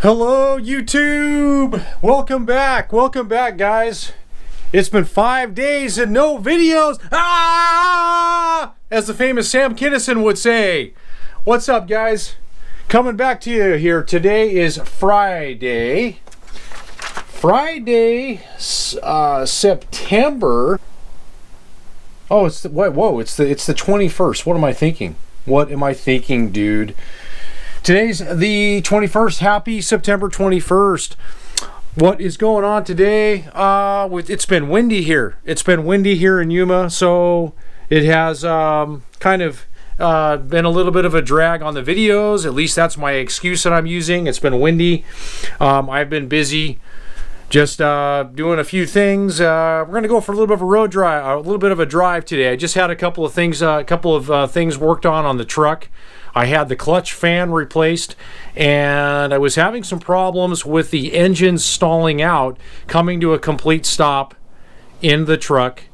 Hello YouTube, welcome back guys. It's been 5 days and no videos, as the famous Sam Kinison would say. What's up guys? Coming back to you here. Today is Friday, September, oh it's the, whoa, it's the 21st. What am I thinking, dude? Today's the 21st. Happy September 21st. What is going on today? It's been windy here. It's been windy here in Yuma, so it has kind of been a little bit of a drag on the videos. At least that's my excuse that I'm using. It's been windy. I've been busy just doing a few things. We're gonna go for a little bit of a road drive, a little bit of a drive today. I just had a couple of things worked on the truck. I had the clutch fan replaced, and I was having some problems with the engine stalling out, coming to a complete stop in the truck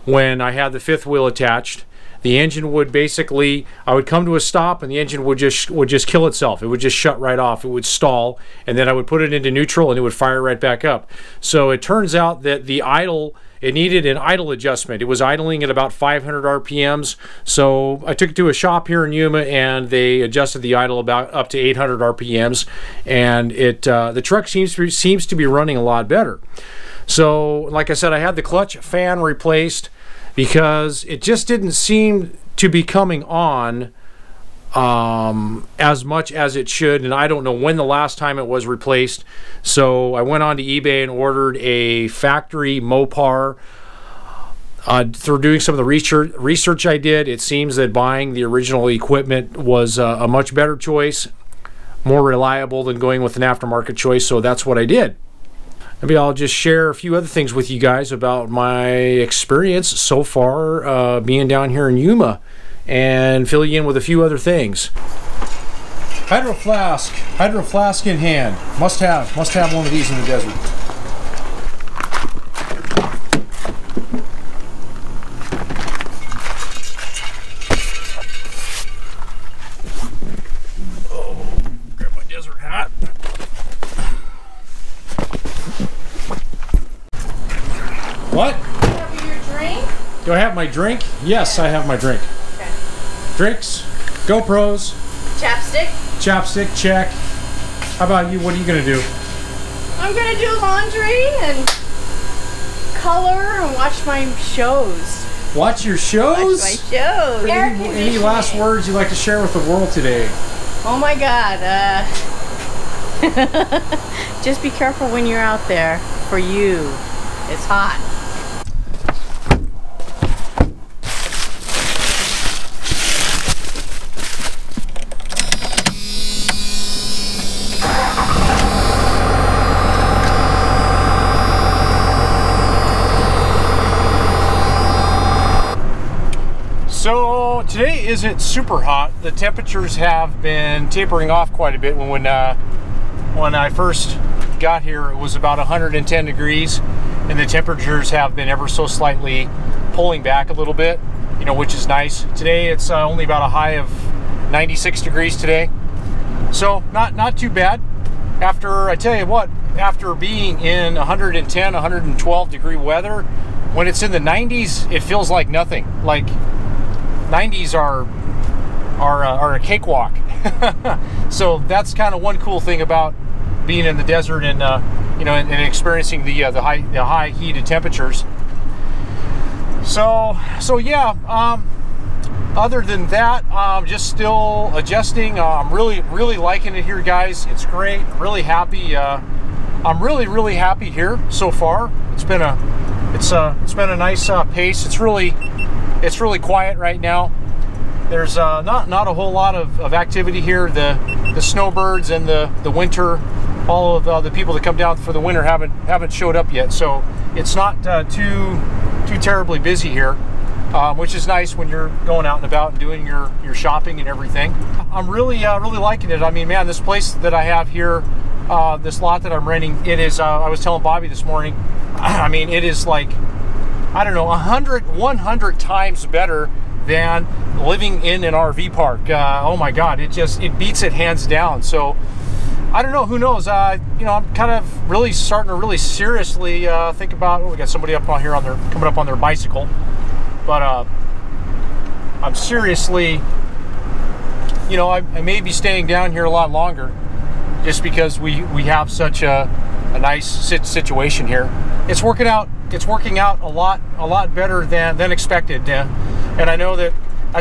when I had the fifth wheel attached. The engine would basically, I would come to a stop and the engine would just kill itself. It would just shut right off. It would stall, and then I would put it into neutral and it would fire right back up. So it turns out that the idle, it needed an idle adjustment. It was idling at about 500 RPMs. So I took it to a shop here in Yuma and they adjusted the idle about up to 800 RPMs, and the truck seems to be running a lot better. So like I said, I had the clutch fan replaced because it just didn't seem to be coming on as much as it should, and I don't know when the last time it was replaced. So I went on to eBay and ordered a factory Mopar. Through doing some of the research I did, it seems that buying the original equipment was a much better choice, more reliable than going with an aftermarket choice, so that's what I did. Maybe I'll just share a few other things with you guys about my experience so far being down here in Yuma, and fill you in with a few other things. Hydro flask in hand. Must have one of these in the desert. Oh, grab my desert hat. What? Have your drink? Do I have my drink? Yes, I have my drink. Okay. Drinks, GoPros. Chapstick, check. How about you? What are you gonna do? I'm gonna do laundry and color and watch my shows. Watch your shows? Watch my shows. Any last words you'd like to share with the world today? Oh my God. Just be careful when you're out there. For you. It's hot. So today isn't super hot. The temperatures have been tapering off quite a bit. When I first got here, it was about 110 degrees, and the temperatures have been ever so slightly pulling back a little bit, you know, which is nice. Today it's only about a high of 96 degrees today, so not too bad. After, I tell you what, after being in 110, 112 degree weather, when it's in the 90s, it feels like nothing. Like 90s are a cakewalk. So that's kind of one cool thing about being in the desert and you know, and experiencing the high heated temperatures. So yeah. Other than that, just still adjusting. I'm really liking it here, guys. It's great. Really happy. I'm really happy here so far. It's been a nice pace. It's really quiet right now. There's not a whole lot of activity here. The snowbirds and the winter, all of the people that come down for the winter haven't showed up yet. So it's not too terribly busy here, which is nice when you're going out and about and doing your shopping and everything. I'm really liking it. I mean, man, this place that I have here, this lot that I'm renting, it is. I was telling Bobby this morning. I mean, it is like, I don't know, 100 times better than living in an RV park. Oh my God, it beats it hands down. So I don't know, who knows? You know, I'm kind of really starting to really seriously think about, oh, we got somebody up on here coming up on their bicycle. But I'm seriously, you know, I may be staying down here a lot longer just because we have such a nice situation here. It's working out a lot better than expected. And I know that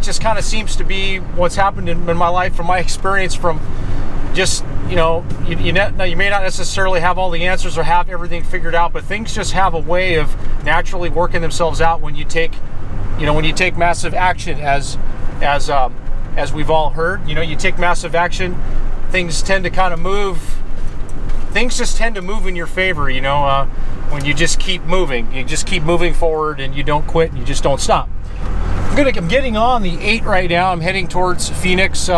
just kind of seems to be what's happened in my life from my experience from just, you know, you may not necessarily have all the answers or have everything figured out, but things just have a way of naturally working themselves out when you take, you know, when you take massive action, as we've all heard. You know, you take massive action, things tend to kind of move. Things just tend to move in your favor, you know, when you just keep moving. You just keep moving forward and you don't quit and you just don't stop. I'm getting on the 8 right now. I'm heading towards Phoenix.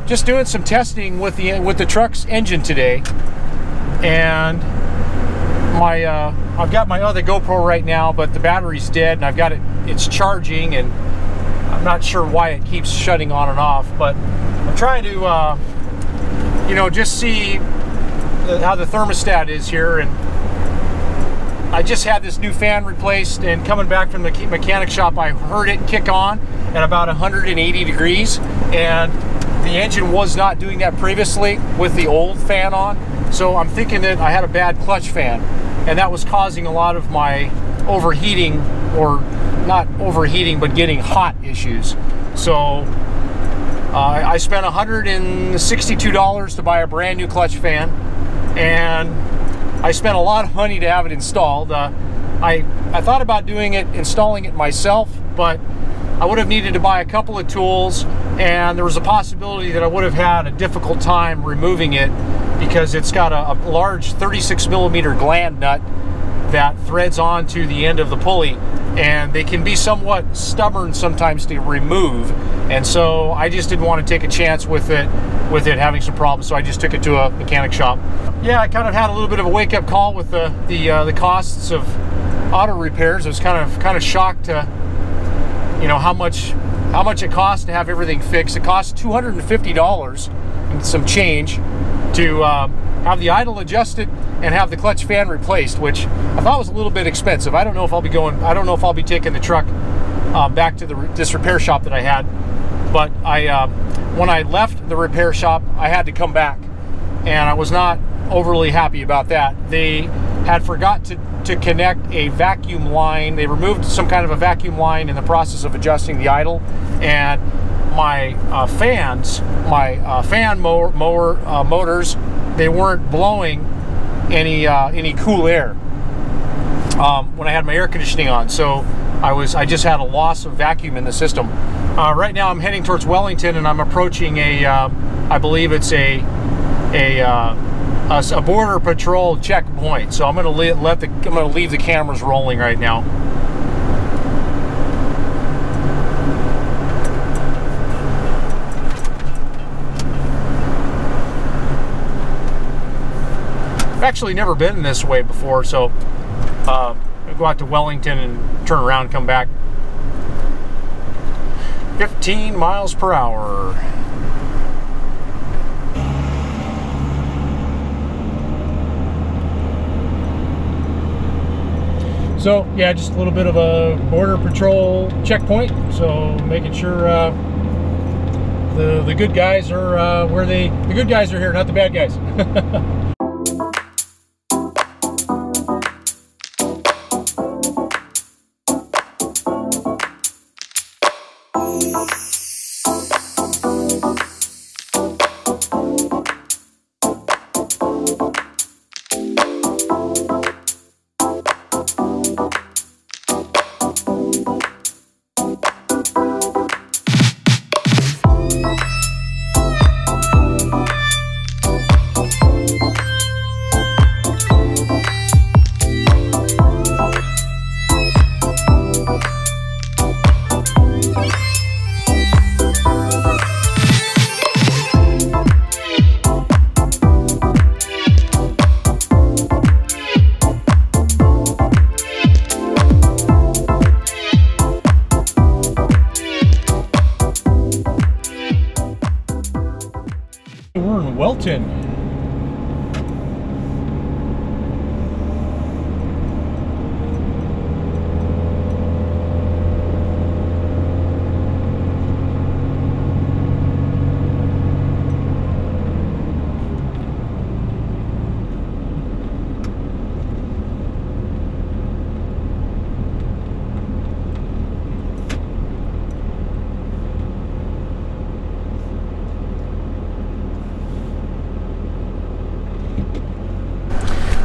Just doing some testing with the truck's engine today. And I've got my other GoPro right now, but the battery's dead and I've got it's charging, and I'm not sure why it keeps shutting on and off, but I'm trying to you know, just see how the thermostat is here. And I just had this new fan replaced, and coming back from the mechanic shop, I heard it kick on at about 180 degrees, and the engine was not doing that previously with the old fan on. So I'm thinking that I had a bad clutch fan, and that was causing a lot of my overheating, or not overheating, but getting hot issues. So I spent $162 to buy a brand new clutch fan, and I spent a lot of money to have it installed. I thought about installing it myself, but I would have needed to buy a couple of tools, and there was a possibility that I would have had a difficult time removing it because it's got a large 36 millimeter gland nut that threads onto the end of the pulley, and they can be somewhat stubborn sometimes to remove. And so I just didn't want to take a chance with it having some problems, so I just took it to a mechanic shop. Yeah, I kind of had a little bit of a wake-up call with the costs of auto repairs. I was kind of shocked to, you know, how much it costs to have everything fixed. It costs $250 and some change to have the idle adjusted and have the clutch fan replaced, which I thought was a little bit expensive. I don't know if I'll be taking the truck back to this repair shop that I had. But when I left the repair shop, I had to come back, and I was not overly happy about that. They had forgot to connect a vacuum line. They removed some kind of a vacuum line in the process of adjusting the idle, and my fan motors, they weren't blowing any cool air when I had my air conditioning on. So I just had a loss of vacuum in the system. Right now I'm heading towards Wellington, and I'm approaching I believe it's a border patrol checkpoint. So I'm going to leave the cameras rolling right now. I've actually never been this way before, so I'll go out to Wellington and turn around and come back. 15 miles per hour. So yeah, just a little bit of a border patrol checkpoint. So making sure the good guys are the good guys are here, not the bad guys. We're in Welton,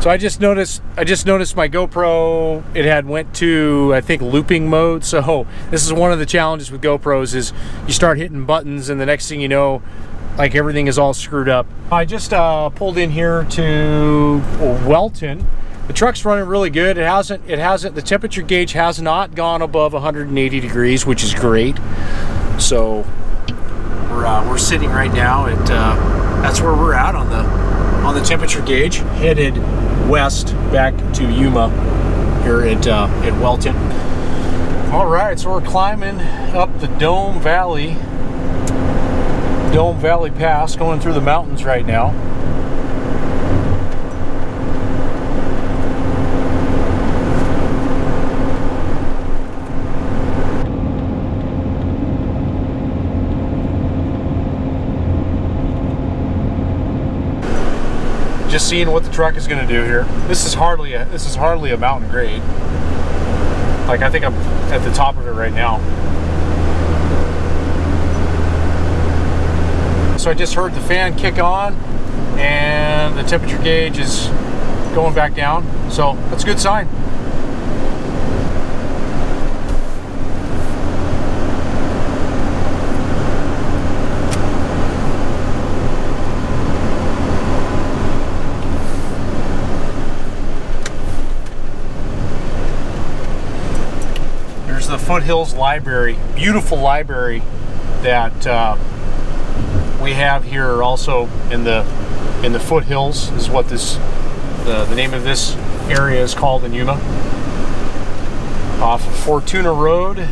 So I just noticed my GoPro, it had went to, I think, looping mode. So this is one of the challenges with GoPros, is you start hitting buttons and the next thing you know, like, everything is all screwed up. I just pulled in here to Welton. The truck's running really good. The temperature gauge has not gone above 180 degrees, which is great. So we're sitting right now at, that's where we're at on the temperature gauge, headed west back to Yuma here at Welton. All right, so we're climbing up the Dome Valley Pass, going through the mountains right now. Just seeing what the truck is going to do here. This is hardly a mountain grade. Like, I think I'm at the top of it right now. So I just heard the fan kick on and the temperature gauge is going back down. So that's a good sign. The Foothills Library, beautiful library that we have here also in the foothills, is what the name of this area is called in Yuma, off of Fortuna Road.